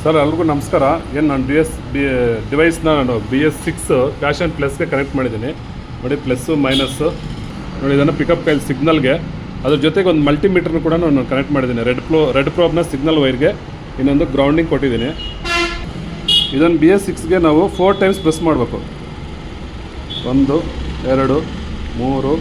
Sir ಎಲ್ರಿಗೂ ನಮಸ್ಕಾರ. ಏನು ನಾನು ಡಿವೈಸ್ನ ನಾನು BS6 ಪ್ಯಾಷನ್ ಪ್ಲಸ್ಗೆ ಕನೆಕ್ಟ್ ಮಾಡಿದ್ದೀನಿ ನೋಡಿ. ಪ್ಲಸ್ಸು ಮೈನಸ್ಸು ನೋಡಿ, ಇದನ್ನು ಪಿಕಪ್ ಕೈಲಿ ಸಿಗ್ನಲ್ಗೆ, ಅದ್ರ ಜೊತೆಗೆ ಒಂದು ಮಲ್ಟಿಮೀಟ್ರನ್ನು ಕೂಡ ನಾನು ಕನೆಕ್ಟ್ ಮಾಡಿದ್ದೀನಿ. ರೆಡ್ ಪ್ರೋಬ್ನ ಸಿಗ್ನಲ್ ವೈರ್ಗೆ ಇನ್ನೊಂದು ಗ್ರೌಂಡಿಂಗ್ ಕೊಟ್ಟಿದ್ದೀನಿ. ಇದನ್ನು BS6ಗೆ ನಾವು 4 ಟೈಮ್ಸ್ ಪ್ರೆಸ್ ಮಾಡಬೇಕು. 1 2 3 4.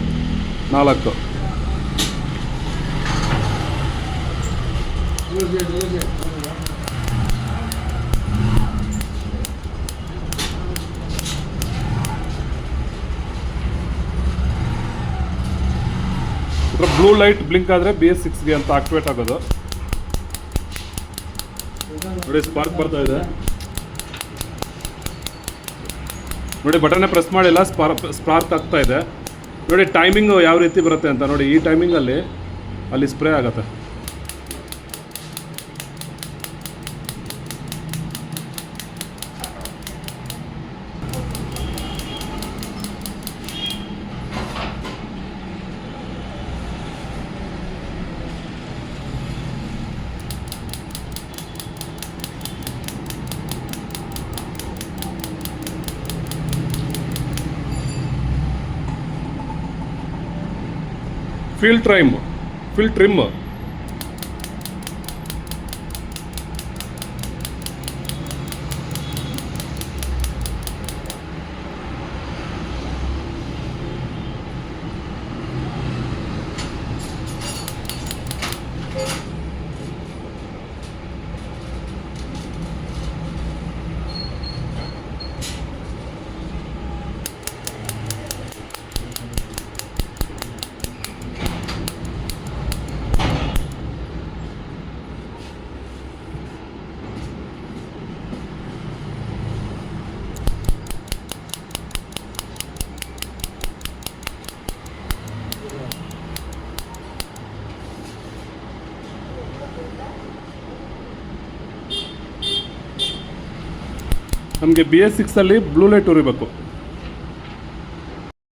ಬ್ಲೂ ಲೈಟ್ ಬ್ಲಿಂಕ್ ಆದರೆ BS6ಗೆ ಅಂತ ಆಕ್ಟಿವೇಟ್ ಆಗೋದು. ನೋಡಿ, ಸ್ಪಾರ್ಕ್ ಬರ್ತಾ ಇದೆ ನೋಡಿ. ಬಟನ್ನೇ ಪ್ರೆಸ್ ಮಾಡಿಲ್ಲ, ಸ್ಪಾರ್ಕ್ ಆಗ್ತಾ ಇದೆ ನೋಡಿ. ಟೈಮಿಂಗು ಯಾವ ರೀತಿ ಬರುತ್ತೆ ಅಂತ ನೋಡಿ. ಈ ಟೈಮಿಂಗಲ್ಲಿ ಅಲ್ಲಿ ಸ್ಪ್ರೇ ಆಗುತ್ತೆ. Feel trim. ನಮಗೆ BS6 ಅಲ್ಲಿ ಬ್ಲೂ ಲೈಟ್ ಉರಿಬೇಕು.